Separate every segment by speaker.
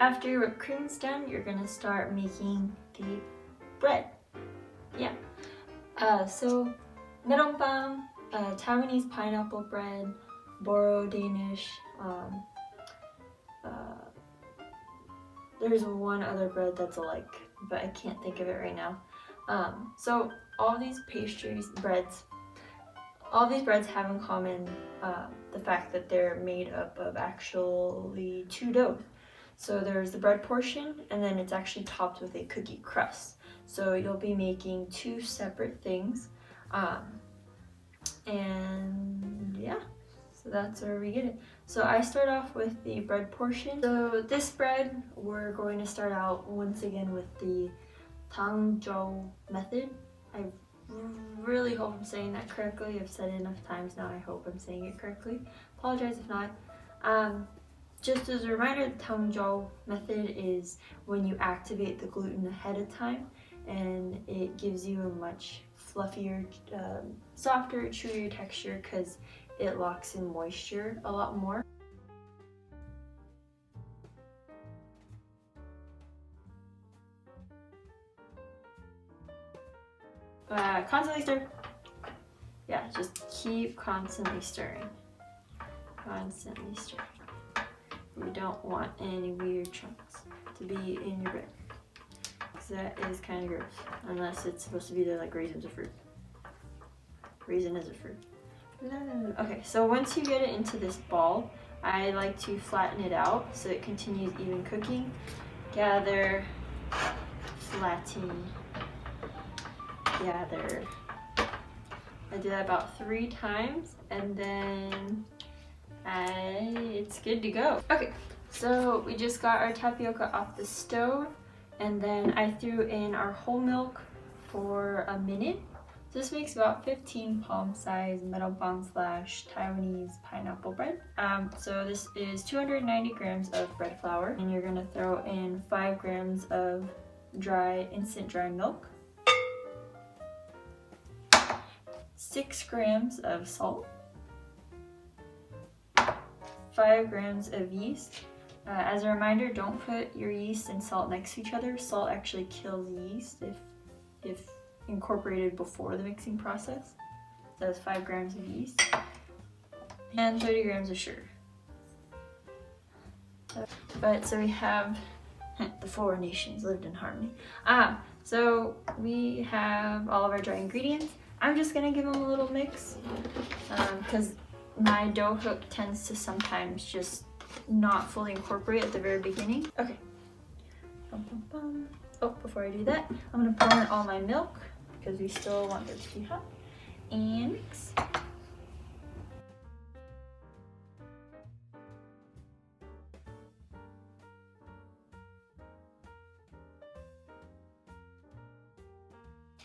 Speaker 1: after your whipped cream's done, you're gonna start making the bread. Yeah. So Melon Pan, Taiwanese pineapple bread, Boro Danish. There's one other bread that's alike, but I can't think of it right now. So all these breads have in common the fact that they're made up of actually two dough. So there's the bread portion, and then it's actually topped with a cookie crust. So you'll be making two separate things, and yeah, so that's where we get it. So I start off with the bread portion. So this bread, we're going to start out once again with the Tangzhou method. I really hope I'm saying that correctly. I've said it enough times now, I hope I'm saying it correctly. Apologize if not. Just as a reminder, the Tangzhou method is when you activate the gluten ahead of time, and it gives you a much fluffier, softer, chewier texture because it locks in moisture a lot more. Constantly stir. Yeah, just keep constantly stirring. Constantly stirring. We don't want any weird chunks to be in your bread, because that is kind of gross, unless it's supposed to be there like raisins or fruit. Raisin is a fruit. Okay, so once you get it into this ball, I like to flatten it out so it continues even cooking. Gather, flatten, gather. I do that about 3 times, and then it's good to go. Okay, so we just got our tapioca off the stove, and then I threw in our whole milk for a minute. This makes about 15 palm-sized Melon Pan / Taiwanese pineapple bread. So this is 290 grams of bread flour, and you're gonna throw in 5 grams of instant dry milk, 6 grams of salt, 5 grams of yeast. As a reminder, don't put your yeast and salt next to each other. Salt actually kills yeast if incorporated before the mixing process. So that's 5 grams of yeast and 30 grams of sugar. So we have the 4 nations lived in harmony. So we have all of our dry ingredients. I'm just gonna give them a little mix because my dough hook tends to sometimes just not fully incorporate at the very beginning. Okay. Oh, before I do that, I'm gonna pour in all my milk because we still want it to be hot, and mix.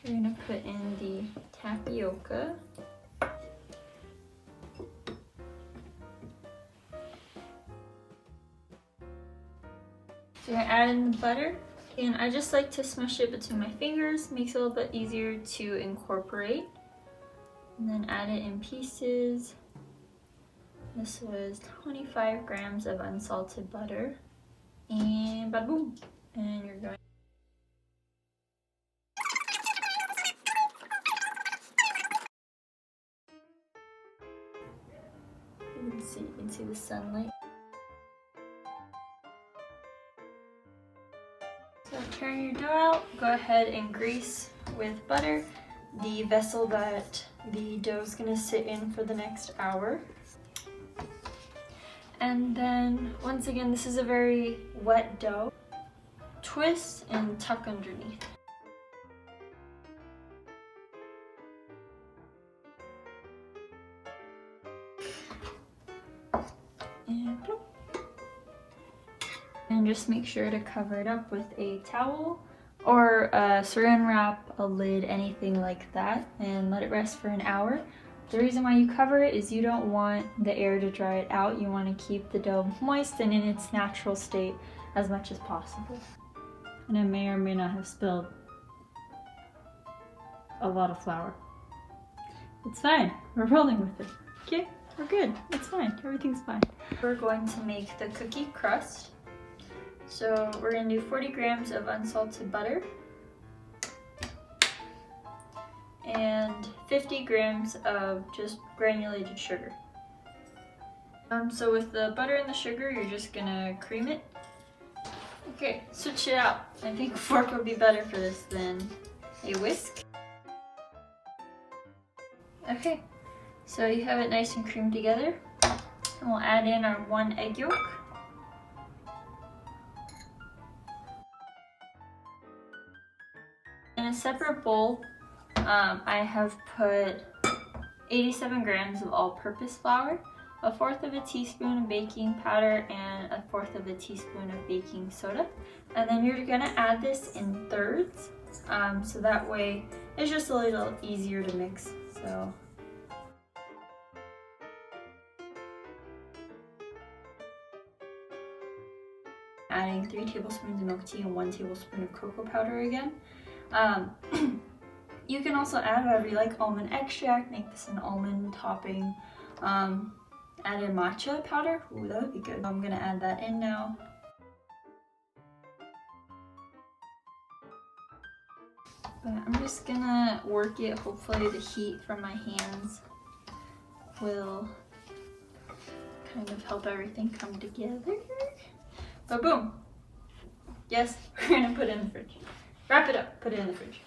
Speaker 1: We're gonna put in the tapioca. So we're gonna add in the butter, and I just like to smush it between my fingers, makes it a little bit easier to incorporate. And then add it in pieces. This was 25 grams of unsalted butter, and bada boom. And you're going. You can see the sunlight. So turn your dough out, go ahead and grease with butter the vessel that the dough is going to sit in for the next hour. And then once again, this is a very wet dough. Twist and tuck underneath. And just make sure to cover it up with a towel or a saran wrap, a lid, anything like that, and let it rest for an hour. The reason why you cover it is you don't want the air to dry it out. You want to keep the dough moist and in its natural state as much as possible. And I may or may not have spilled a lot of flour. It's fine. We're rolling with it. Okay? We're good. It's fine. Everything's fine. We're going to make the cookie crust. So we're gonna do 40 grams of unsalted butter and 50 grams of just granulated sugar. So with the butter and the sugar, you're just gonna cream it. Okay, switch it out. I think a fork would be better for this than a whisk. Okay, so you have it nice and creamed together. And we'll add in our 1 egg yolk. In a separate bowl, I have put 87 grams of all-purpose flour, 1/4 of a teaspoon of baking powder, and 1/4 of a teaspoon of baking soda. And then you're gonna add this in thirds, so that way it's just a little easier to mix. So adding 3 tablespoons of milk tea and 1 tablespoon of cocoa powder again. You can also add whatever you like, almond extract, make this an almond topping. Add in matcha powder, ooh, that would be good. I'm gonna add that in now. But I'm just gonna work it, hopefully the heat from my hands will kind of help everything come together. But boom! Yes, we're gonna put it in the fridge. Wrap it up, put it in the fridge.